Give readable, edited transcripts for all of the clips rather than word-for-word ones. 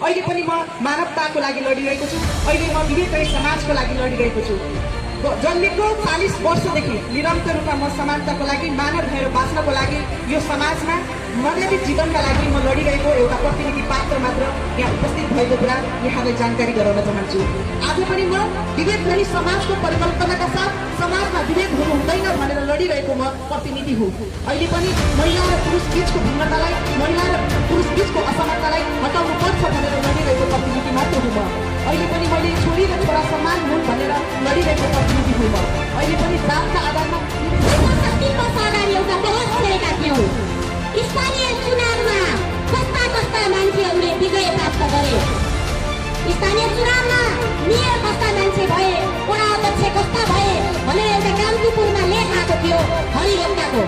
अहिले पनि म मानवताको लागि लडिरहेको छु। अहिले म विवेक रहित समाजको लागि लडिरहेको छु। जन्मेको 40 वर्षदेखि निरन्तर रूपमा म समानताको लागि, मानव भएर बाँच्नको लागि, यो समाजमा मर्यादित जीवनका लागि म लडिरहेको एउटा प्रतिनिधि पात्र मात्र यहाँ उपस्थित भएको कुरा यहाँलाई जानकारी गराउन चाहन्छु। आज पनि म विभेद रहित समाजको परिकल्पनाका साथ समाजमा विभेद हुनु हुँदैन भनेर लडिरहेको म प्रतिनिधि हुँ। अहिले पनि महिला र पुरुष बीचको भिन्नतालाई, महिला र पुरुष बीचको असमानतालाई हटाउनु पर्छ भनेर लडिरहेको प्रतिनिधि मात्र हुँ म। अहिले पनि मैले छोरी र छोरा समान हुन् भनेर लडिरहेको प्रतिनिधि हुँ म। अहिले पनि जातका आधारमा स्थानीय चुनावमा कस्ता कस्ता मान्छेहरूले विजय प्राप्त गरे, स्थानीय चुनावमा मेयर कस्ता मान्छे भए, वडा अध्यक्ष कस्ता भए भनेर एउटा कान्तिपुरमा लेख आएको थियो हरियोक्ताको।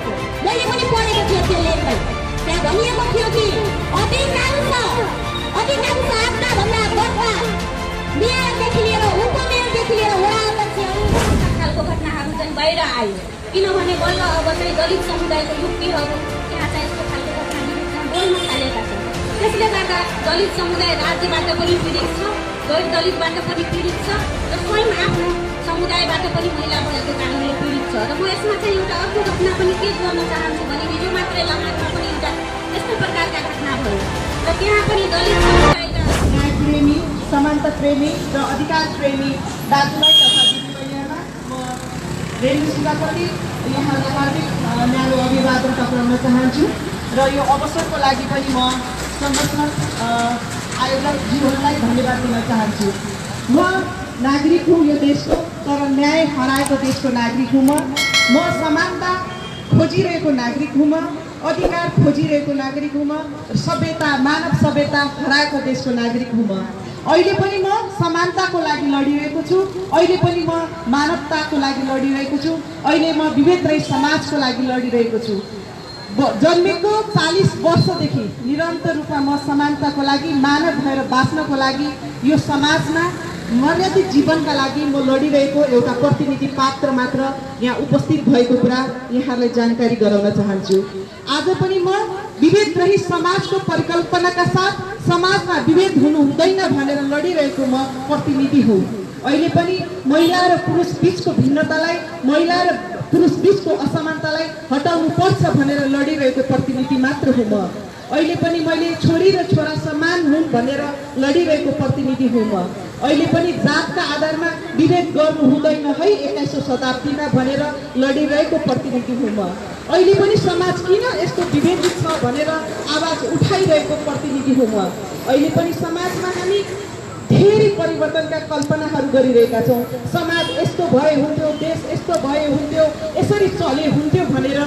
मैले पनि पढेको थिएँ त्यो लेखलाई। त्यहाँ भनिएको थियो कि अधिकांश आधाभन्दा बढ्ता मेयरदेखि लिएर उपमेयरदेखि लिएर वडा अध्यक्षहरू खालको घटनाहरू चाहिँ बाहिर आयो। किनभने बल्ल अब चाहिँ दलित समुदायको युक्तिहरू त्यहाँ चाहिँ यस्तो खालको घटनाहरू बोल्न थालेका छन्। त्यसले गर्दा दलित समुदाय राज्यबाट पनि पीडित छ, गैर दलितबाट पनि पीडित छ र स्वयं आफ्नो समुदायबाट पनि महिला भएको कारणले पीडित छ। र म यसमा चाहिँ एउटा अर्को घटना पनि के गर्न चाहन्छु भने हिजो मात्रै लमाटमा पनि एउटा यस्तो प्रकारका घटना भयो र त्यहाँ पनि दलित समुदायका न्याय प्रेमी, समानता प्रेमी र अधिकार प्रेमी दाजुभाइ तथा दिदीबहिनीहरूमा म रेणु शिवापति यहाँलाई हार्दिक न्यानो अभिवादन टक्राउन चाहन्छु र यो अवसरको लागि पनि म संरक्षण आयोगलाई जीवनलाई धन्यवाद दिन चाहन्छु। म नागरिक हुँ यो देशको, तर न्याय हराएको देशको नागरिक हुँ म समानता खोजिरहेको नागरिक हुँ म, अधिकार खोजिरहेको नागरिक हुँ म, सभ्यता, मानव सभ्यता हराएको देशको नागरिक हुँ म। अहिले पनि म समानताको लागि लडिरहेको छु, अहिले पनि म मानवताको लागि लडिरहेको छु, अहिले म विभेद रहित समाजको लागि लडिरहेको छु। जन्मेको 40 वर्षदेखि निरन्तर रूपमा म समानताको लागि, मानव भएर बाँच्नको लागि, यो समाजमा मर्यादित जीवनका लागि म लडिरहेको एउटा प्रतिनिधि पात्र मात्र यहाँ उपस्थित भएको कुरा यहाँलाई जानकारी गराउन चाहन्छु। आज पनि म विभेद रहित समाजको परिकल्पनाका साथ समाजमा विभेद हुनु हुँदैन भनेर लडिरहेको म प्रतिनिधि हुँ। अहिले पनि महिला र पुरुष बीचको भिन्नतालाई, महिला र पुरुष बीचको असमानतालाई हटाउनु पर्छ भनेर लडिरहेको प्रतिनिधि मात्र हुँ म। अहिले पनि मैले छोरी र छोरा समान हुन् भनेर लडिरहेको प्रतिनिधि हुँ म। अहिले पनि जातका आधारमा विभेद गर्नु हुँदैन है 21औं शताब्दीमा भनेर लडिरहेको प्रतिनिधि हुँ म। अहिले पनि समाज किन यस्तो विभेदित छ भनेर आवाज उठाइरहेको प्रतिनिधि हुँ म। अहिले पनि समाजमा हामी धेरै परिवर्तनका कल्पनाहरू गरिरहेका छौँ। समाज यस्तो भए हुन्थ्यो, देश यस्तो भए हुन्थ्यो, यसरी चले हुन्थ्यो भनेर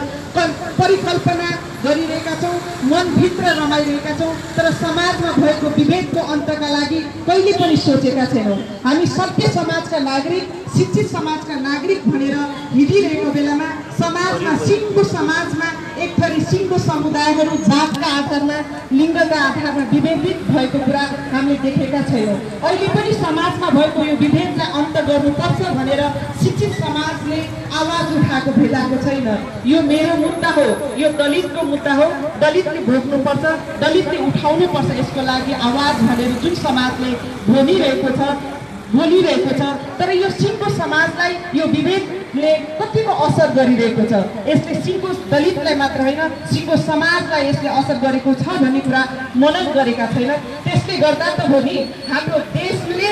परिकल्पना गरिरहेका छौँ, मनभित्र रमाइरहेका छौँ, तर समाजमा भएको विभेदको अन्तका लागि कहिले पनि सोचेका छैनौँ। हामी सभ्य समाजका नागरिक, शिक्षित समाजका नागरिक भनेर हिँडिरहेको बेलामा समाजमा, सिङ्गो समाजमा एक थरी सिङ्गो समुदायहरू जातका आधारमा, लिङ्गका आधारमा विभेदित भएको कुरा हामीले देखेका छैनौँ। अहिले पनि समाजमा भएको यो विभेदलाई अन्त गर्नुपर्छ भनेर शिक्षित समाजले आवाज उठाएको भेटाएको छैन। यो मेरो मुद्दा हो, यो दलितको मुद्दा हो, दलितले भोग्नुपर्छ, दलितले उठाउनुपर्छ, यसको लागि आवाज भनेर जुन समाजले बोलिरहेको छ, तर यो सिङ्गो समाजलाई यो विभेदले कतिको असर गरिरहेको छ। यसले सिङ्गो दलितलाई मात्र होइन, सिङ्गो समाजलाई यसले असर गरेको छ भन्ने कुरा मनन गरेका छैन। त्यसले गर्दा त हो नि हाम्रो देशले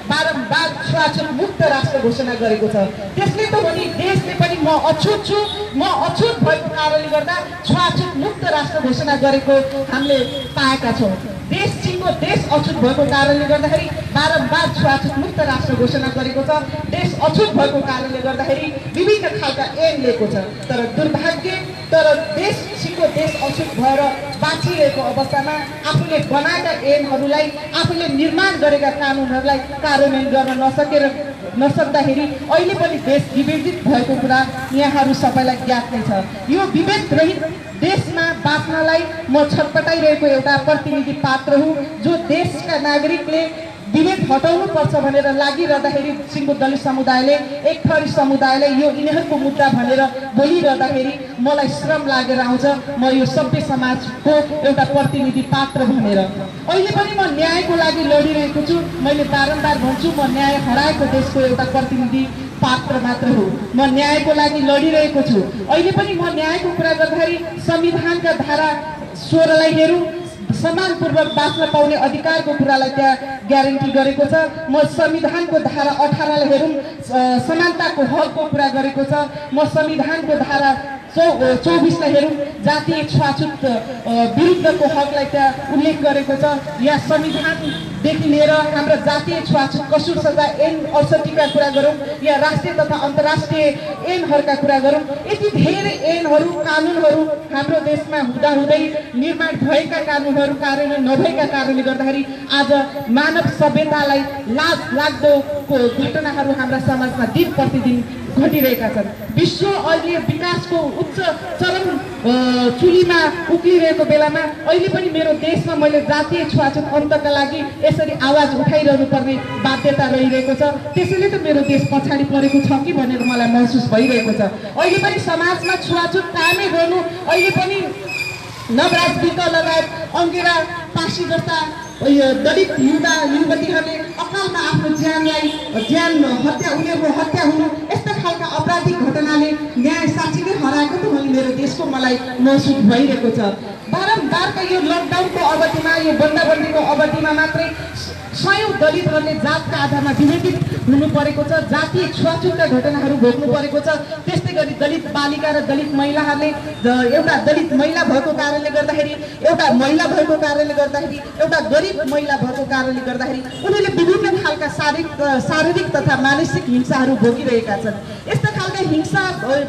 बारम्बार छुवाछुत मुक्त राष्ट्र घोषणा गरेको छ। त्यसले त हो नि देशले पनि म अछुत छु, म अछुत भएको कारणले गर्दा छुवाछुत मुक्त राष्ट्र घोषणा गरेको हामीले पाएका छौँ। देश सिङ्गो देश अछुत भएको कारणले गर्दाखेरि बारम्बार छुवाछुत मुक्त राष्ट्र घोषणा गरेको छ। देश अछुत भएको कारणले गर्दाखेरि विभिन्न खालका ऐन लिएको छ। तर दुर्भाग्य, तर देश सिङ्गो देश अछुत भएर बाँचिरहेको अवस्थामा आफूले बनाएका ऐनहरूलाई, आफूले निर्माण गरेका कानुनहरूलाई कार्यान्वयन गर्न नसक्दाखेरि अहिले पनि देश विभेदित भएको कुरा यहाँहरू सबैलाई ज्ञात नै छ। यो विभेद रहित देशमा बाँच्नलाई म छटपटाइरहेको एउटा प्रतिनिधि पात्र हुँ, जो देशका नागरिकले विभेद हटाउनु पर्छ भनेर लागिरहँदाखेरि सिङ्गो दलित समुदायले एक थरी समुदायले यो यिनीहरूको मुद्दा भनेर बोलिरहँदाखेरि मलाई श्रम लागेर आउँछ म यो सभ्य समाजको एउटा प्रतिनिधि पात्र भनेर। अहिले पनि म न्यायको लागि लडिरहेको छु। मैले बारम्बार भन्छु म न्याय हराएको देशको एउटा प्रतिनिधि पात्र मात्र हो। म न्यायको लागि लडिरहेको छु। अहिले पनि म न्यायको कुरा गर्दाखेरि संविधानका धारा 16 लाई हेरौँ, सम्मानपूर्वक बाँच्न पाउने अधिकारको कुरालाई त्यहाँ ग्यारेन्टी गरेको छ। म संविधानको धारा 18 लाई हेरौँ, समानताको हकको कुरा गरेको छ। म संविधानको धारा 24 लाई हेरौँ, जातीय छुवाछुत विरुद्धको हकलाई त्यहाँ उल्लेख गरेको छ। या संविधानदेखि लिएर हाम्रो जातीय छुवाछुत कसुर सजा ऐन 68 का कुरा गरौँ या राष्ट्रिय तथा अन्तर्राष्ट्रिय ऐनहरूका कुरा गरौँ, यति धेरै ऐनहरू कानुनहरू हाम्रो देशमा हुँदाहुँदै निर्माण भएका कानुनहरू कार्यान्वयन नभएका कारणले गर्दाखेरि आज मानव सभ्यतालाई लाज लाग्दो घटनाहरू हाम्रा समाजमा दिन प्रतिदिन घटिरहेका छन्। विश्व अहिले विकासको उच्च चरम चुलीमा उक्लिरहेको बेलामा अहिले पनि मेरो देशमा मैले जातीय छुवाछुत अन्तका लागि यसरी आवाज उठाइरहनु पर्ने बाध्यता रहिरहेको छ। त्यसैले त मेरो देश पछाडि परेको छ कि भनेर मलाई महसुस भइरहेको छ। अहिले पनि समाजमा छुवाछुत कायमै गर्नु, अहिले पनि नवराज विक लगायत अङ्गिरा पासी जस्ता दलित युवा युवतीहरूले अकालमा आफ्नो ज्यान हत्या उनीहरूको हत्या हुनु, यस्ता खालका अपराधिक घटनाले न्याय साँच्चीकै हराएको त मेरो देशको मलाई महसुस भइरहेको छ। बारम्बारका यो लकडाउनको अवधिमा, यो बन्दाबन्दीको अवधिमा मात्रै सयौं दलितहरूले जातका आधारमा विभेदित हुनु परेको छ, जातीय छुवाछुतका घटनाहरू भोग्नु परेको छ। त्यस्तै गरी दलित बालिका र दलित महिलाहरूले एउटा दलित महिला भएको कारणले गर्दाखेरि, एउटा महिला भएको कारणले गर्दाखेरि, एउटा गरिब महिला भएको कारणले गर्दाखेरि उनीहरूले विभिन्न खालका शारीरिक तथा मानसिक हिंसाहरू भोगिरहेका छन्। यस्ता खालका हिंसा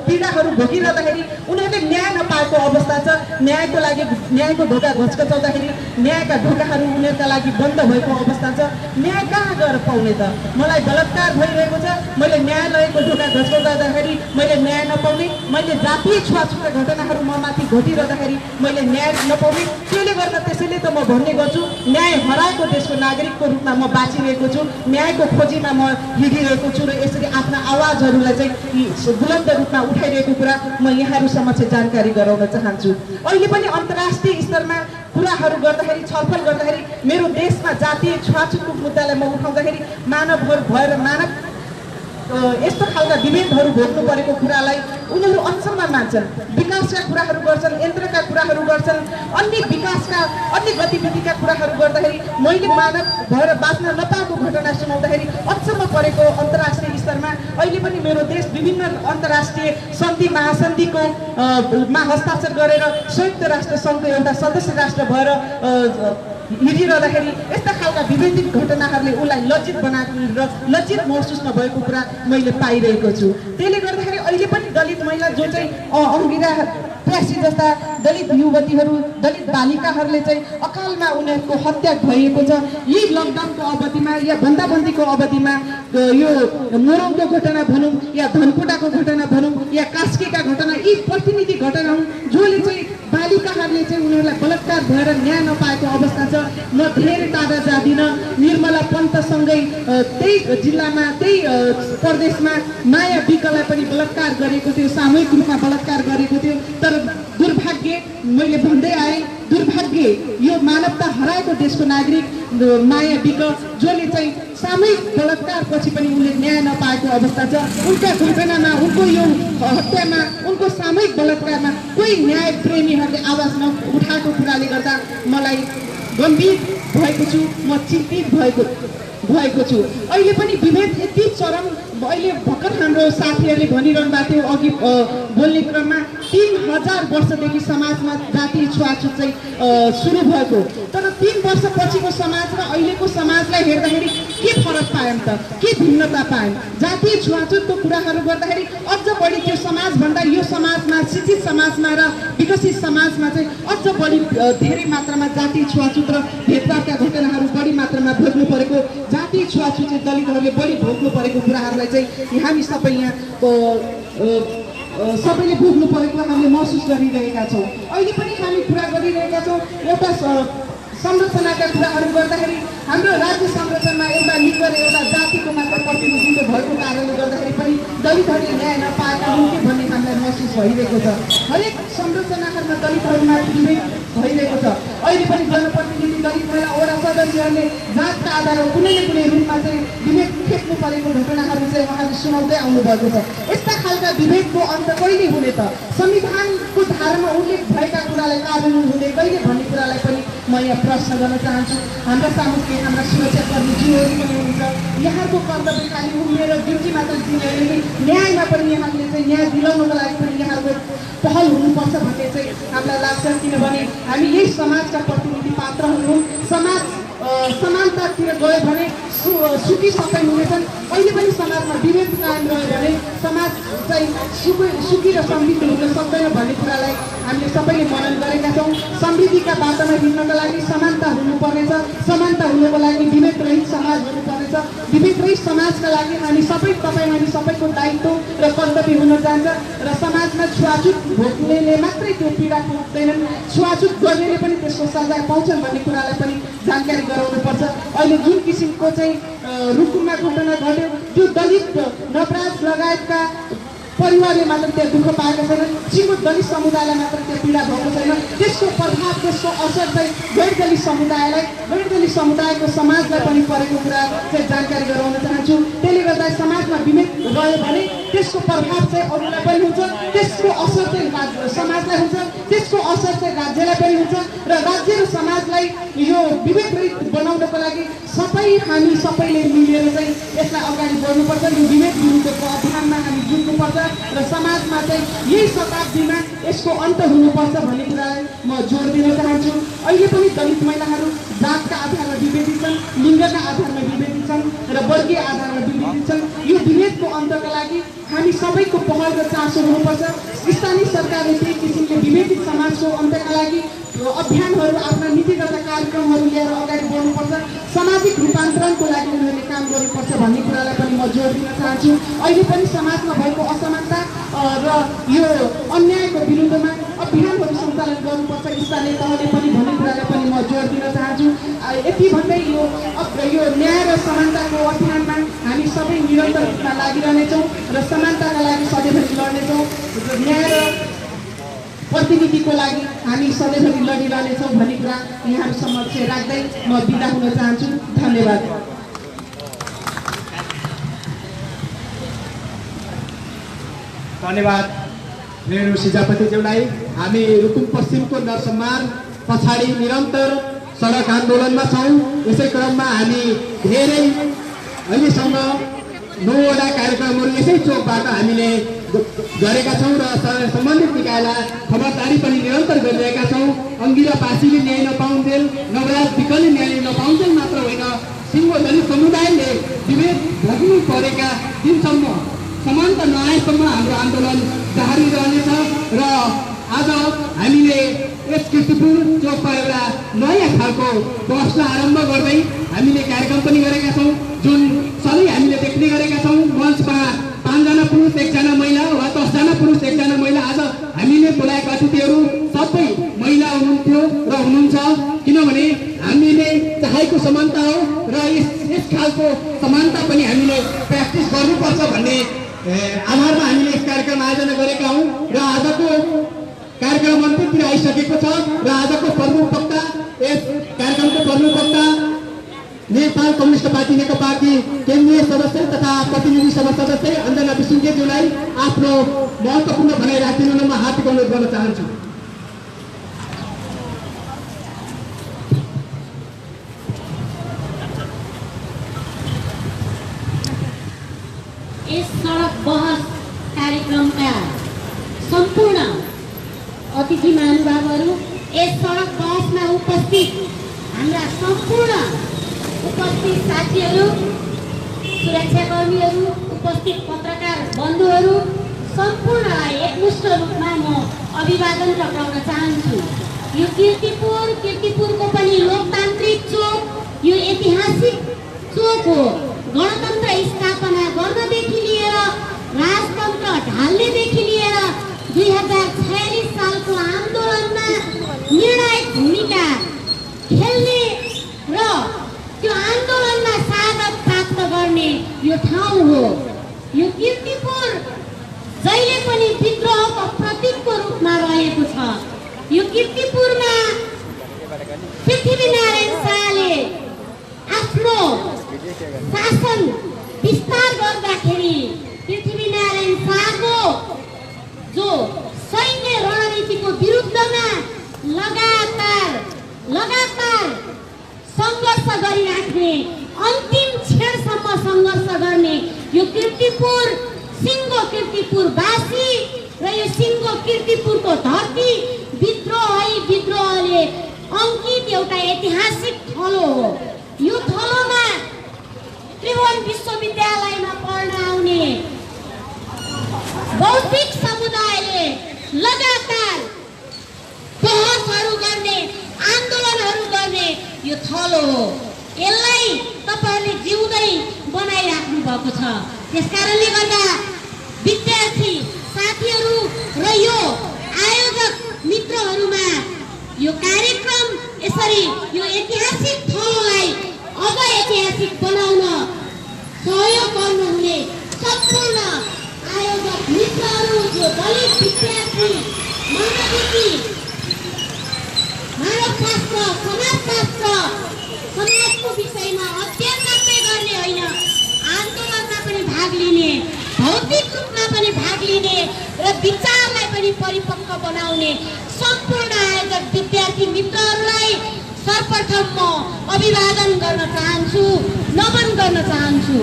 पीडाहरू भोगिरहँदाखेरि उनीहरूले न्याय नपाएको अवस्था छ। न्यायको ढोका घचकचाउँदाखेरि न्यायका ढोकाहरू उनीहरूका लागि बन्द भएको अवस्था छ। न्याय कहाँ गएर पाउने त? मलाई बलात्कार भइरहेको छ, मैले न्यायालयको ढोका घचकाउँदाखेरि मैले न्याय नपाउने, मैले जातीय छुवाछुतका घटनाहरू म माथि घटिरहँदाखेरि मैले न्याय नपाउने। त्यसले गर्दा त्यसैले त म भन्ने गर्छु, न्याय हराएको देशको नागरिकको रूपमा म बाँचिरहेको छु, न्यायको खोजीमा म हिँडिरहेको छु र यसरी आफ्ना आवाजहरूलाई चाहिँ बुलन्द रूपमा उठाइरहेको कुरा म यहाँहरू समक्ष जानकारी गराउन चाहन्छु। अहिले पनि अन्तर्राष्ट्रिय स्तरमा कुराहरू गर्दाखेरि, छलफल गर्दाखेरि मेरो देशमा जातीय छुवाछुतको मुद्दालाई म उठाउँदाखेरि मानवहरू भएर यस्तो खालका विभेदहरू भोग्नु परेको कुरालाई उनीहरू अचम्म मान्छन्। विकासका कुराहरू गर्छन्, यन्त्रका कुराहरू गर्छन्, अन्य विकासका अन्य गतिविधिका कुराहरू गर्दाखेरि मैले मानव भएर बाँच्न नपाएको घटना सुनाउँदाखेरि अचम्म परेको अन्तर्राष्ट्रिय स्तरमा अहिले पनि मेरो देश विभिन्न अन्तर्राष्ट्रिय सन्धि महासन्धिको मा हस्ताक्षर गरेर संयुक्त राष्ट्र सङ्घको एउटा सदस्य राष्ट्र भएर हिँडिरहँदाखेरि यस्ता खालका विभेदित घटनाहरूले उसलाई लज्जित बनाएको र लज्जित महसुस नभएको कुरा मैले पाइरहेको छु। त्यसले गर्दाखेरि अहिले पनि दलित महिला जो चाहिँ अङ्गिरा प्यासी जस्ता दलित युवतीहरू, दलित बालिकाहरूले चाहिँ अकालमा उनीहरूको हत्या भएको छ। यही लकडाउनको अवधिमा या बन्दाबन्दीको अवधिमा यो मोरङको घटना भनौँ या धनकुटाको घटना भनौँ या कास्कीका घटना, यी प्रतिनिधि घटना हुन् जसले चाहिँ बालिकाहरूले चाहिँ उनीहरूलाई बलात्कार भएर न्याय नपाएको अवस्था छ। म धेरै टाढा जाँदिनँ, निर्मला पन्तसँगै त्यही जिल्लामा त्यही प्रदेशमा माया विकलाई पनि बलात्कार गरेको थियो, सामूहिक रूपमा बलात्कार गरेको थियो। तर दुर्भाग्य, मैले भन्दै आएँ, दुर्भाग्य यो मानवता हराएको देशको नागरिक माया विक जसले चाहिँ सामूहिक बलात्कारपछि पनि उनले न्याय नपाएको अवस्था छ। उनका घटनामा, उनको यो हत्यामा, उनको सामूहिक बलात्कारमा कोही न्याय प्रेमीहरूले आवाज नउठाएको कुराले गर्दा मलाई गम्भीर भएको छु, म चिन्तित भएको छु। अहिले पनि विभेद यति चरम, अहिले भर्खर हाम्रो साथीहरूले भनिरहनु भएको थियो अघि बोल्ने क्रममा 3000 वर्षदेखि समाजमा जातीय छुवाछुत चाहिँ सुरु भएको, तर 3 वर्ष पछिको समाज र अहिलेको समाजलाई हेर्दाखेरि के फरक पायौँ त? के भिन्नता पायौँ? जातीय छुवाछुतको कुराहरू गर्दाखेरि अझ बढी त्यो समाजभन्दा यो समाजमा, शिक्षित समाजमा र विकसित समाजमा चाहिँ अझ बढी धेरै मात्रामा जातीय छुवाछुत र भेदभावका घटनाहरू बढी मात्रामा भोग्नु परेको, जातीय छुवाछुत चाहिँ दलितहरूले बढी भोग्नु परेको कुराहरूलाई चाहिँ हामी सबै यहाँ सबैले भोग्नु परेको हामीले महसुस गरिरहेका छौँ। अहिले पनि हामी कुरा गरिरहेका छौँ। एउटा संरचनाका कुराहरू गर्दाखेरि हाम्रो राज्य संरचनामा एउटा लिङ्ग र एउटा जातिको मात्र प्रतिनिधित्व भएको कारणले गर्दाखेरि पनि दलितहरूले न्याय नपाएका हुन् कि भन्ने हामीलाई महसुस भइरहेको छ। हरेक संरचनाहरूमा दलितहरूमा विभेद भइरहेको छ। अहिले पनि जनप्रतिनिधि दलित महिला वडा सदस्यहरूले जातका आधारमा कुनै न कुनै रूपमा चाहिँ विभेद खेप्नु परेको घटनाहरू चाहिँ उहाँले सुनाउँदै आउनुभएको छ। यस्ता खालका विभेदको अन्त कहिले हुने त? संविधानको धारामा उल्लेख भएका कुरालाई कार्यान्वयन हुने कहिले भन्ने कुरालाई पनि म यहाँ प्रश्न गर्न चाहन्छु। हाम्रा सामुदायिक हाम्रा सुरक्षाकर्मीज्यूहरू पनि हुनुहुन्छ, यहाँको कर्तव्य खालि उमेर ड्युटी मात्र दिने न्यायमा पनि यहाँले चाहिँ न्याय दिलाउनको लागि पनि यहाँको पहल हुनुपर्छ भन्ने चाहिँ हामीलाई लाग्छ। किनभने हामी यही समाजका प्रतिनिधि पात्रहरू हौँ। समाज समानतातिर गयो भने सुखी सबै हुनेछन्। अहिले पनि समाजमा विभेद कायम रह्यो भने समाज चाहिँ सुखी र समृद्ध हुन सक्दैन भन्ने कुरालाई हामीले सबैले मनन गरेका छौँ। समृद्धिका बाटोमा हिँड्नका लागि समानता हुनुपर्नेछ। समानता हुनुको लागि विभेद रहित समाज हुनुपर्नेछ। विभेद रहित समाजका लागि हामी सबैको दायित्व र कर्तव्य हुन जान्छ र समाजमा छुवाछुत भोग्नेले मात्रै त्यो पीडा भोग्दैनन्, छुवाछुत गर्नेले पनि त्यसको सजाय पाउँछन् भन्ने कुरालाई पनि जानकारी गराउनुपर्छ। अहिले जुन किसिमको चाहिँ रुकुममा घटना घट्यो त्यो दलित नपराध लगायतका परिवारले मात्र त्यहाँ दुःख पाएका छैनन्, सिङ्गो दलित समुदायलाई मात्र त्यो पीडा भएको छैन। त्यसको प्रभाव त्यसको असर चाहिँ गैर दलित समुदायलाई गैर दलित समुदायको समाजलाई पनि परेको कुरा चाहिँ जानकारी गराउन चाहन्छु। त्यसले गर्दा समाजमा विभेद रह्यो भने त्यसको प्रभाव चाहिँ अरूलाई पनि हुन्छ, त्यसको असर चाहिँ समाजलाई हुन्छ, त्यसको असर चाहिँ राज्यलाई पनि हुन्छ र राज्य र समाजलाई यो विभेद रहित बनाउनको लागि हामी सबैले मिलेर चाहिँ यसलाई अगाडि बढ्नुपर्छ। यो विभेद विरुद्धको अभियानमा हामी जुट्नुपर्छ र समाजमा चाहिँ यही शताब्दीमा यसको अन्त हुनुपर्छ भन्ने कुरालाई म जोड दिन चाहन्छु। अहिले पनि दलित महिलाहरू जातका आधारमा विभेदित छन्, लिङ्गका आधारमा विभेदित छन् र वर्गीय आधारमा विभेदित छन्। यो विभेदको अन्तका लागि हामी सबैको पहल र चासो हुनुपर्छ। स्थानीय सरकारले त्यही किसिमले विभेदित समाजको अन्तका लागि अभियानहरू आफ्ना नीतिगत कार्यक्रमहरू लिएर अगाडि बढ्नुपर्छ। सामाजिक रूपान्तरणको लागि उनीहरूले काम गर्नुपर्छ भन्ने कुरालाई पनि म जोड दिन चाहन्छु। अहिले पनि समाजमा भएको असमानता र यो अन्यायको विरुद्धमा अभियानहरू सञ्चालन गर्नुपर्छ स्थानीय तहले पनि भन्ने कुरालाई पनि म जोड दिन चाहन्छु। यति भन्दै यो न्याय र समानताको अभियानमा हामी सबै निरन्तर रूपमा लागिरहनेछौँ र समानताका लागि सधैँभरि लड्नेछौँ। न्याय र प्रतिनिधिको लागि हामी सधैँभरि लडिरहनेछौँ भन्ने कुरा यहाँहरू समक्ष राख्दै म बिदा हुन चाहन्छु। धन्यवाद। धन्यवाद रेणु सिजापतिज्यूलाई। हामी रुकुम पश्चिमको नरसम्मान पछाडि निरन्तर सडक आन्दोलनमा छौँ। यसै क्रममा हामी धेरै अहिलेसम्म 9वटा कार्यक्रमहरू यसै चोकबाट हामीले गरेका छौँ र सम्बन्धित निकायलाई खबरदारी पनि निरन्तर गरिरहेका छौँ। अङ्गिरा पासीले न्याय नपाउन्जेल, नवराज विकलले न्याय नपाउन्जेल मात्र होइन, सिङ्गो दलित समुदायले विभेद भोग्नु परेका दिनसम्म समानता नआएसम्म हाम्रो आन्दोलन जारी रहनेछ र आज हामीले यस कीर्तिपुर चोकमा एउटा नयाँ खालको बसलाई आरम्भ गर्दै हामीले कार्यक्रम पनि गरेका छौँ। जुन सधैँ हामीले देख्ने गरेका छौँ मञ्चमा 5 जना पुरुष 1 जना महिला वा 10 जना पुरुष 1 जना महिला। आज हामीले बोलाएका अतिथिहरू सबै महिला हुनुहुन्थ्यो र हुनुहुन्छ। किनभने हामीले चाहेको समानता हो र यस खालको समानता पनि हामीले प्र्याक्टिस गर्नुपर्छ भन्ने आधारमा हामीले यस कार्यक्रम आयोजना गरेका हौँ र आजको कार्यक्रम अन्त्यतिर आइसकेको छ र आजको प्रमुख वक्ता यस कार्यक्रमको प्रमुख वक्ता नेपाल कम्युनिस्ट पार्टी नेकपाकी केन्द्रीय सदस्य तथा प्रतिनिधि सभा सदस्य अञ्जना विसुङ्गेज्यूलाई आफ्नो महत्त्वपूर्ण भनाइ राखिदिन म हार्दिक अनुरोध गर्न चाहन्छु। यस सडक बहस कार्यक्रमका सम्पूर्ण अतिथि महानुभावहरू, यस सडक बहसमा उपस्थित हाम्रा सम्पूर्ण उपस्थित साथीहरू, सुरक्षाकर्मीहरू, उपस्थित पत्रकार बन्धुहरू सम्पूर्णलाई एकमुष्ट रूपमा म अभिवादन टक्राउन चाहन्छु। यो कीर्तिपुरको पनि लोकतान्त्रिक चोक, यो ऐतिहासिक चोक हो। गणतन्त्र स्थापना गर्नदेखि लिएर राजतन्त्र ढाल्नेदेखि लिएर 2046 सालको आन्दोलनमा निर्णायक भूमिका खेल्ने हो। यो कीर्तिपुर जहिले पनि विद्रोहको प्रतीकको रूपमा रहेको छ। यो कीर्तिपुरमा पृथ्वीनारायण शाहले आफ्नो शासन विस्तार गर्दाखेरि पृथ्वीनारायण शाहको जो सैन्य रणनीतिको विरुद्धमा लगातार सङ्घर्ष गरिराख्ने, अन्तिम क्षणसम्म सङ्घर्ष गर्ने यो कीर्तिपुर, सिङ्गो कीर्तिपुरवासी र यो सिङ्गो कीर्तिपुरको धरती विद्रोहले अङ्कित एउटा ऐतिहासिक थलो हो। यो थलोमा त्रिभुवन विश्वविद्यालयमा पढ्न आउने बौद्धिक समुदायले लगातार बहसहरू गर्ने, आन्दोलनहरू गर्ने यो थलो हो। यसलाई तपाईहरुले जिउँदै बनाइराख्नु भएको छ। त्यसकारणले गर्दा विद्यार्थी साथीहरू र यो आयोजक मित्रहरूमा यो कार्यक्रम यसरी यो ऐतिहासिक थलोलाई अझ ऐतिहासिक बनाउन सहयोग गर्नुहुने सम्पूर्ण आयोजक मित्रहरू, जो दलित विद्यार्थी, मानविकी, मानवशास्त्र, समाजशास्त्र, समाजको विषयमा अध्ययन मात्रै गर्ने होइन, आन्दोलनमा पनि भाग लिने, भौतिक रूपमा पनि भाग लिने र विचारलाई पनि परिपक्व बनाउने सम्पूर्ण आयोजक विद्यार्थी मित्रहरूलाई सर्वप्रथम म अभिवादन गर्न चाहन्छु, नमन गर्न चाहन्छु।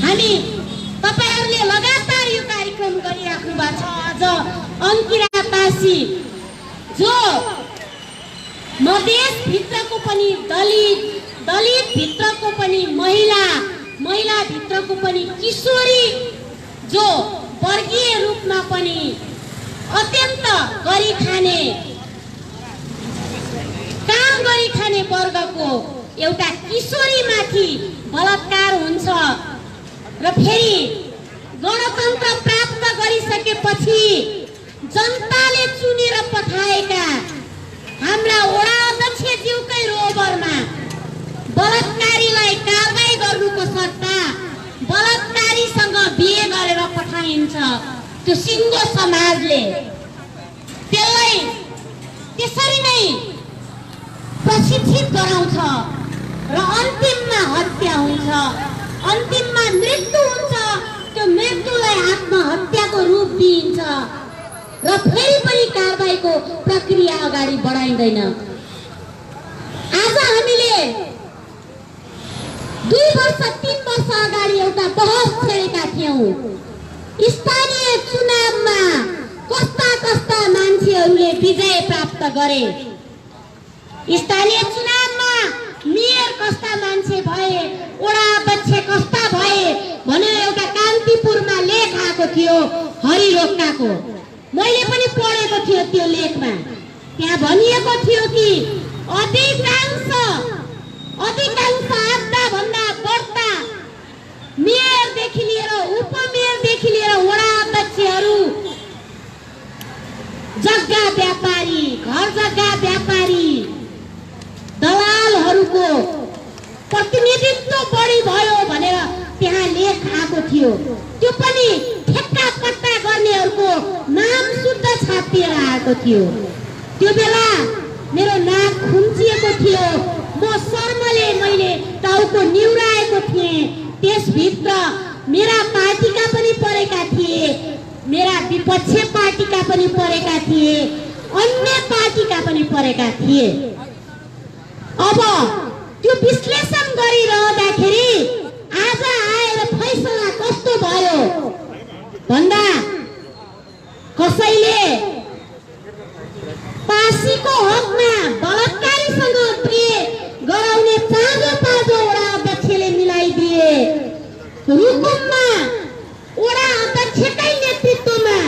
हामी तपाईहरुले लगातार यो कार्यक्रम गरिराख्नु भएको छ। अझ अङ्किरापासी जो मधेसभित्रको पनि दलित भित्रको पनि महिला भित्रको पनि किशोरी, जो वर्गीय रूपमा पनि अत्यन्त काम गरी खाने वर्गको एउटा किशोरीमाथि बलात्कार हुन्छ र फेरि गणतन्त्र प्राप्त गरिसकेपछि जनताले चुनेर पठाएका हाम्रा वडा अध्यक्षज्यूकै रोबरमा बलात्कारीलाई कारबाही गर्नुको सट्टा बलात्कारीसँग बिहे गरेर पठाइन्छ। त्यो सिङ्गो समाजले त्यसलाई त्यसरी नै प्रशिक्षित गराउँछ र अन्तिममा हत्या हुन्छ, अन्तिममा मृत्यु हुन्छ। त्यो मृत्युलाई आत्महत्याको रूप दिइन्छ र फेरि पनि कारबाहीको प्रक्रिया अगाडि बढाइँदैन। आज हामीले 2 वर्ष 3 वर्ष अगाडि एउटा बहस छेडेका थियौँ। स्थानीय चुनावमा कस्ता मान्छेहरूले विजय प्राप्त गरे, स्थानीय चुनावमा मेयर कस्ता मान्छे भए, वडा अध्यक्ष कस्ता भए भनेर एउटा कान्तिपुरमा लेख आएको थियो हरिरोक्काको। मैले पनि पढेको थियो त्यो लेखमा। त्यहाँ भनिएको थियो कि अधिकांश आधा भन्दा बढ्ता मेयरदेखि लिएर उपमेयरदेखि लिएर वडा अध्यक्षहरू जग्गा व्यापारी, घर जग्गा व्यापारी, दलालहरूको प्रतिनिधित्व बढी भयो भनेर त्यहाँ लेख आएको थियो। त्यो पनि ठेक्का पट्टा गर्नेहरूको नाम शुद्ध छापिएर आएको थियो। त्यो बेला मेरो नाक खुम्चिएको थियो, म शर्मले मैले टाउको निहुराएको थिएँ। त्यसभित्र मेरा पार्टीका पनि परेका थिए, मेरा विपक्ष पार्टीका पनि परेका थिए, अन्य पार्टीका पनि परेका थिए। अब त्यो विश्लेषण गरिरहँदाखेरि आज आएर फैसला कस्तो भयो भन्दा कसैले पासीको हकमा बलात्कारीसँग बिहे गराउने चाँजो पाँजो वडा अध्यक्षले मिलाइदिए। रुकुममा वडा अध्यक्षकै नेतृत्वमा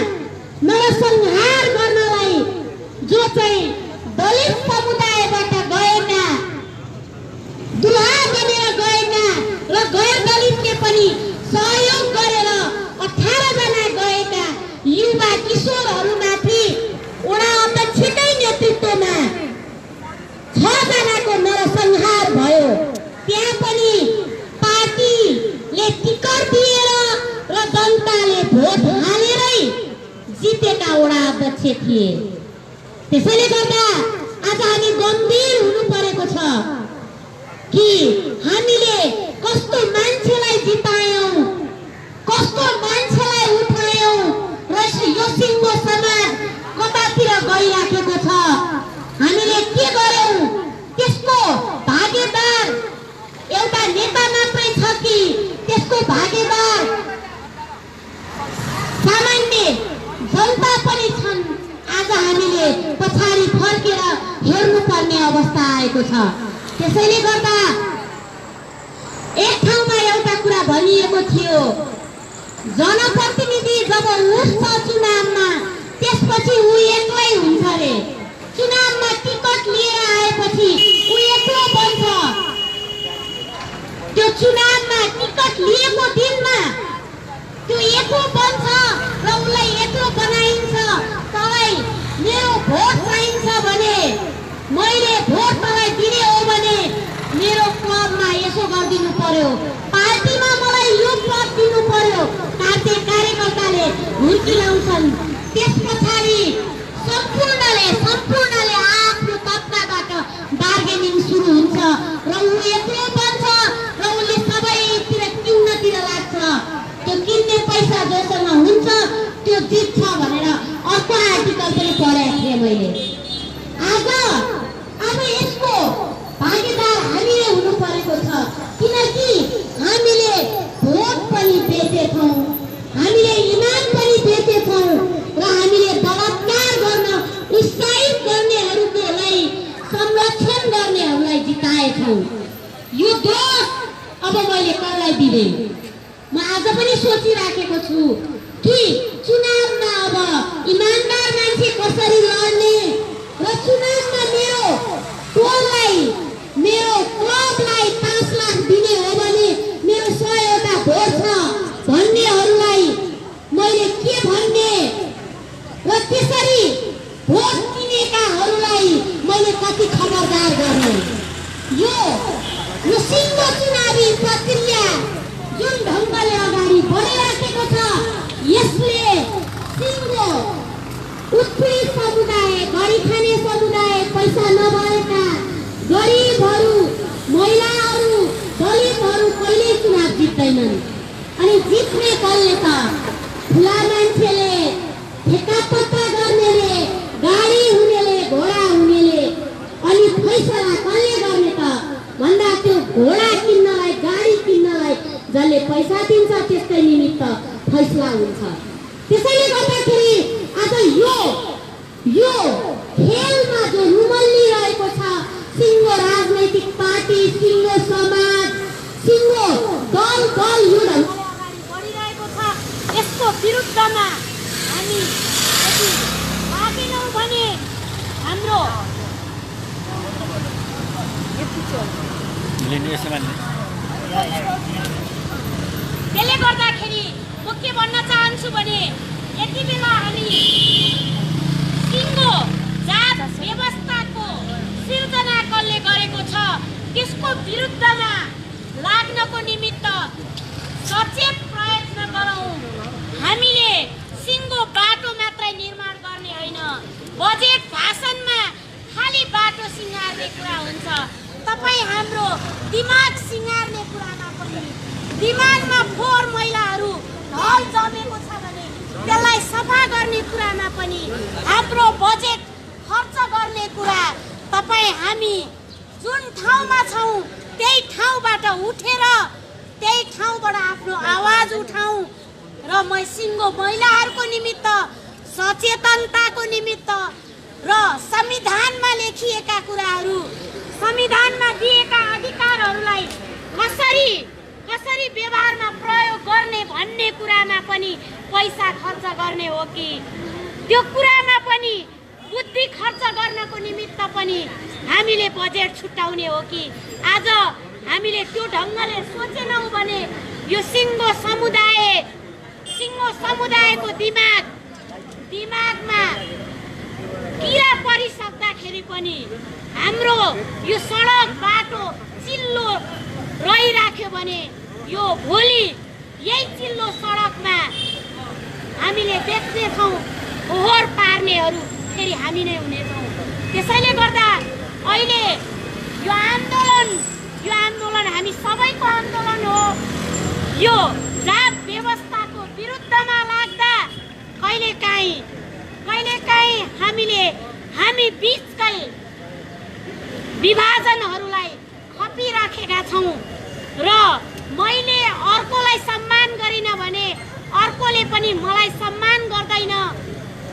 नरसंहार गर्नलाई जो चाहिँ दलित समुदायबाट गएका, दुहा बनेर गएका र गैर दलितले पनि सहयोग गरेर 18 जना गएका युवा किशोरहरूमाथि वडा अध्यक्षकै नेतृत्वमा 6 जनाको नरसंहार भयो। त्यहाँ पनि पार्टीले टिकट दिएर थिए। त्यसैले गर्दा आज हामी गम्भीर हुनु परेको छ कि हामीले कस्तो मान्छेलाई जितायौं, कस्तो मान्छेलाई उठायौं र यो सिङ्गो समाज कतातिर गइराखेको छ, हामीले के गर्यौं, त्यसको भागीदार एउटा नेता मात्रै छ कि त्यसको भागीदार सामान्य जनता पनि छन्। आज हामीले पछाडि फर्केर हेर्नुपर्ने अवस्था आएको छ। त्यसैले गर्दा एक ठाउँमा एउटा कुरा भनिएको थियो, जनप्रतिनिधि जब उठ्छ चुनावमा त्यसपछि ऊ एक्लै हुन्छ रे। चुनावमा टिकट लिएर आएपछि ऊ एक्लो बन्छ। त्यो चुनावमा टिकट लिएको दिनमा त्यो एक्लो बन्छ र उसलाई एक्लो बनाइन्छ। तँलाई मेरो भोट चाहिन्छ भने, मैले भोट तँलाई दिने हो भने मेरो क्लबमा यसो गरिदिनु पर्यो, पार्टीमा मलाई यो पद दिनु पर्यो। कार्यकर्ताले हुर्की लाउँछन्। त्यस पछाडि सम्पूर्णले आफ्नो तत्काबाट बार्गेनिङ सुरु हुन्छ र ऊ एक्लो बन्छ र उसले सबैतिर किन्नतिर लाग्छ। त्यो किन्ने पैसा जोसँग हुन्छ त्यो जित्छ भनेर अर्को आर्टिकल पनि पढेको थिएँ मैले। आज यसको भागीदार हामीले हुनु परेको छ, किनकि हामीले भोट पनि बेचेछौँ, हामीले इमान पनि बेचेछौँ र हामीले बलात्कार गर्न उत्साहित गर्नेहरूलाई संरक्षण गर्नेहरूलाई जिताएछौँ। यो दोष अब मैले कसलाई दिने? म आज पनि सोचिराखेको छु कि चुनावमा अब इमानदार मान्छे कसरी लड्ने र चुनावमा मेरो टोललाई, मेरो क्लबलाई 5 लाख दिने हो भने मेरो 100 वटा भोट छ भन्नेहरूलाई मैले के भन्ने र त्यसरी भोट किनेकाहरूलाई मैले कति खबरदार गर्ने? यो सिङ्गो चुनावी प्रक्रिया जुन ढङ्गले अगाडि बढिराखेको छ, यसले सिङ्गो उत्पीडित समुदाय, गरी खाने समुदाय, पैसा नभएका गरिबहरू, महिलाहरू, दलितहरू कहिल्यै चुनाव जित्दैनन्। अनि जित्ने कसले त? ठुला मान्छेले, ठेक्का पत्ता गर्नेले, गाडी हुनेले, घोडा हुनेले। अनि फैसला कसले गर्ने त भन्दा त्यो घोडा किन्नलाई, गाडी किन्नलाई जसले पैसा दिन्छ त्यसकै निमित्त फैसला हुन्छ। त्यसैले गर्दाखेरि आज यो खेलमा जो रुमल्लिरहेको छ, सिङ्गो राजनैतिक पार्टी, सिङ्गो समाज, सिङ्गो दल यो ढङ्गले अगाडि बढिरहेको छ, यसको विरुद्धमा हामी यदि भागेनौँ भने हाम्रो त्यसले गर्दाखेरि म के भन्न चाहन्छु भने यति बेला हामी सिङ्गो जात व्यवस्थाको सिर्जना कसले गरेको छ त्यसको विरुद्धमा लाग्नको निमित्त सचेत प्रयत्न गरौँ। हामीले सिङ्गो बाटो मात्रै निर्माण गर्ने होइन, बजेट भाषणमा खाली बाटो सिँगार्ने कुरा हुन्छ। तपाईँ हाम्रो दिमाग सिँगार्ने कुरामा पनि, दिमागमा फोहोर मैलाहरू ढल जमेको छ भने त्यसलाई सफा गर्ने कुरामा पनि, हाम्रो बजेट खर्च गर्ने कुरा, तपाईँ हामी जुन ठाउँमा छौँ त्यही ठाउँबाट उठेर त्यही ठाउँबाट आफ्नो आवाज उठाउँ र म सिङ्गो महिलाहरूको निमित्त, सचेतनताको निमित्त र संविधानमा लेखिएका कुराहरू, संविधानमा दिएका अधिकारहरूलाई कसरी व्यवहारमा प्रयोग गर्ने भन्ने कुरामा पनि पैसा खर्च गर्ने हो कि त्यो कुरामा पनि बुद्धि खर्च गर्नको निमित्त पनि हामीले बजेट छुट्याउने हो कि आज हामीले त्यो ढङ्गले सोचेनौँ भने यो सिङ्गो समुदायको दिमागमा किरा परिसक्दाखेरि पनि हाम्रो यो सडक बाटो चिल्लो रहिराख्यो भने यो भोलि यही चिल्लो सडकमा हामीले देख्नेछौँ फोहोर पार्नेहरू फेरि हामी नै हुनेछौँ। त्यसैले गर्दा अहिले यो आन्दोलन हामी सबैको आन्दोलन हो। यो जात व्यवस्थाको विरुद्धमा लाग्दा कहिलेकाहीँ हामी बिचकै विभाजनहरूलाई खपिराखेका छौँ र मैले अर्कोलाई सम्मान गरिनँ भने अर्कोले पनि मलाई सम्मान गर्दैन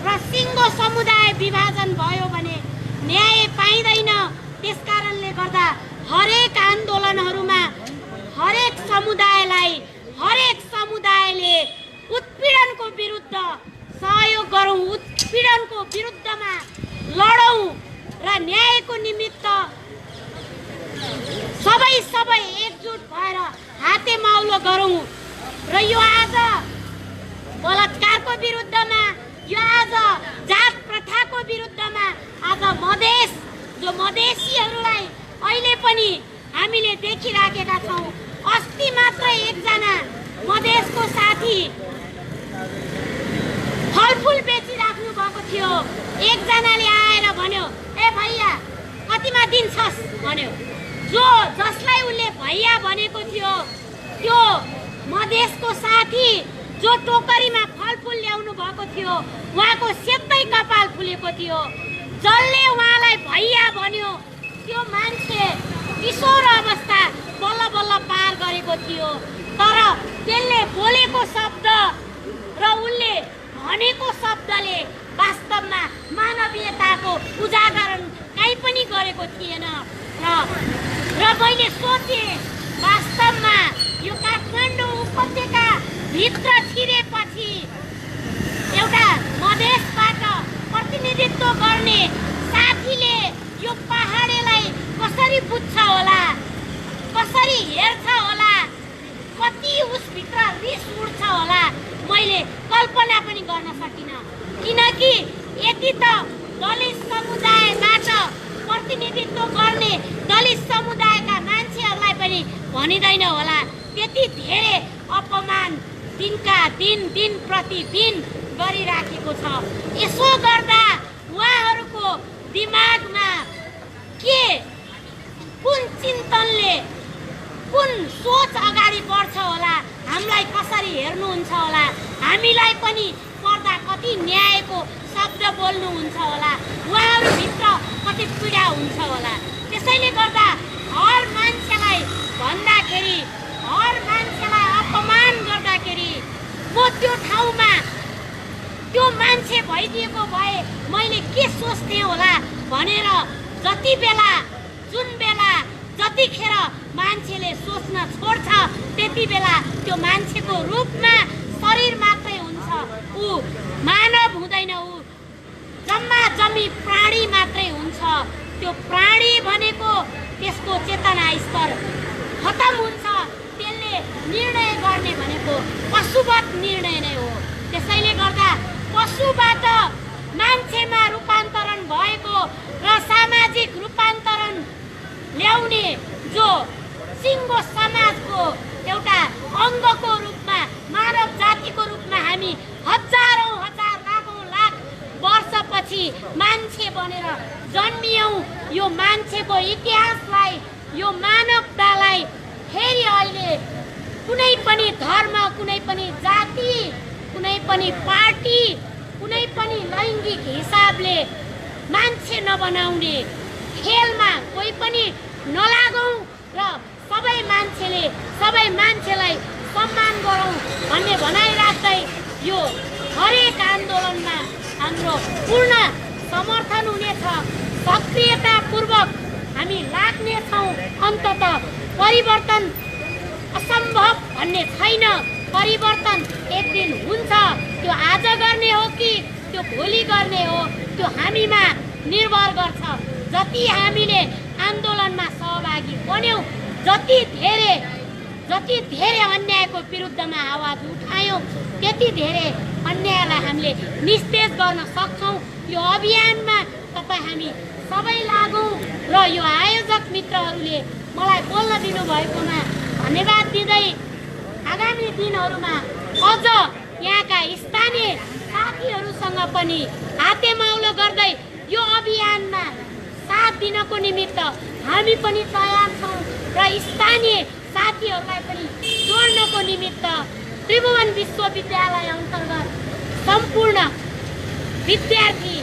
र सिङ्गो समुदाय विभाजन भयो भने न्याय पाइँदैन। त्यसकारणले गर्दा हरेक आन्दोलनहरूमा हरेक समुदायले उत्पीडनको विरुद्ध सहयोग गरौँ, उत्पीडनको विरुद्धमा लडौँ र न्यायको निमित्त सबै एकजुट भएर हाते माउलो गरौँ र यो आज बलात्कारको विरुद्धमा, यो आज जात प्रथाको विरुद्धमा आज मधेसीहरूलाई अहिले पनि हामीले देखिराखेका छौँ। अस्ति मात्र एकजना मधेसको साथी फलफुल बेचिराख्नु भएको थियो। एकजनाले आएर भन्यो, ए भैया कतिमा दिन्छस् भन्यो। जसलाई उसले भैया भनेको थियो त्यो मधेसको साथी जो टोकरीमा फलफुल ल्याउनु भएको थियो उहाँको सेतै कपाल फुलेको थियो। जसले उहाँलाई भैया भन्यो त्यो मान्छे किशोर अवस्था बल्ल बल्ल पार गरेको थियो। तर त्यसले बोलेको शब्द र उसले भनेको शब्दले वास्तवमा मानवीयताको उजागरण कहीँ पनि गरेको थिएन। र मैले सोचेँ वास्तवमा यो काठमाडौँ उपत्यका भित्र छिरेपछि एउटा मधेसबाट प्रतिनिधित्व गर्ने साथीले यो पहाडेलाई कसरी बुझ्छ होला, कसरी हेर्छ होला, कति उसभित्र रिस उठ्छ होला, मैले कल्पना पनि गर्न सकिनँ। किनकि यति त दलित समुदायबाट प्रतिनिधित्व गर्ने दलित समुदायका मान्छेहरूलाई पनि भनिँदैन होला। त्यति धेरै अपमान दिन प्रतिदिन गरिराखेको छ। यसो गर्दा उहाँहरूको दिमागमा कुन चिन्तनले, कुन सोच अगाडि बढ्छ होला, हामीलाई कसरी हेर्नुहुन्छ होला, हामीलाई पनि पर्दा कति न्यायको शब्द बोल्नुहुन्छ होला, उहाँहरूभित्र कति पीडा हुन्छ होला। त्यसैले गर्दा हर मान्छेलाई भन्दाखेरि, हर मान्छेलाई अपमान गर्दाखेरि म त्यो ठाउँमा त्यो मान्छे भइदिएको भए मैले के सोच्थेँ होला भनेर जतिखेर मान्छेले सोच्न छोड्छ त्यति बेला त्यो मान्छेको रूपमा शरीर मात्रै हुन्छ, ऊ मानव हुँदैन, ऊ जम्मी प्राणी मात्रै हुन्छ। त्यो प्राणी भनेको त्यसको चेतना स्तर खतम हुन्छ। त्यसले निर्णय गर्ने भनेको पशुवत निर्णय नै हो। त्यसैले गर्दा पशुबाट मान्छेमा रूपान्तरण भएको र सामाजिक रूपान्तरण ल्याउने जो सिङ्गो समाजको एउटा अङ्गको रूपमा, मानव जातिको रूपमा हामी हजारौँ हजार लाख वर्षपछि मान्छे बनेर जन्मियौँ। यो मान्छेको इतिहासलाई, यो मानवतालाई फेरि अहिले कुनै पनि धर्म, कुनै पनि जाति, कुनै पनि पार्टी, कुनै पनि लैङ्गिक हिसाबले मान्छे नबनाउने खेलमा कोही पनि नलागौँ र सबै मान्छेलाई सम्मान गरौँ भन्ने भनाइ राख्दै यो हरेक आन्दोलनमा हाम्रो पूर्ण समर्थन हुनेछ। सक्रियतापूर्वक हामी लाग्नेछौँ। अन्ततः परिवर्तन असम्भव भन्ने छैन। परिवर्तन एक दिन हुन्छ। त्यो आज गर्ने हो कि त्यो भोलि गर्ने हो त्यो हामीमा निर्भर गर्छ। जति हामीले आन्दोलनमा सहभागी बन्यौँ, जति धेरै अन्यायको विरुद्धमा आवाज उठायौँ, त्यति धेरै अन्यायलाई हामीले निस्तेज गर्न सक्छौँ। यो अभियानमा हामी सबै लागौँ र यो आयोजक मित्रहरूले मलाई बोल्न दिनुभएकोमा धन्यवाद दिँदै आगामी दिनहरूमा अझ यहाँका स्थानीय साथीहरूसँग पनि हातेमाउलो गर्दै यो अभियानमा साथ दिनको निमित्त हामी पनि तयार छौँ र स्थानीय साथीहरूलाई पनि जोड्नको निमित्त त्रिभुवन विश्वविद्यालय अन्तर्गत सम्पूर्ण विद्यार्थी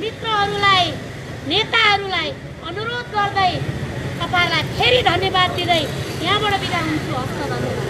मित्रहरूलाई नेताहरूलाई अनुरोध गर्दै तपाईँहरूलाई फेरि धन्यवाद दिँदै यहाँबाट बिदा हुन्छु। हस्त धन्यवाद।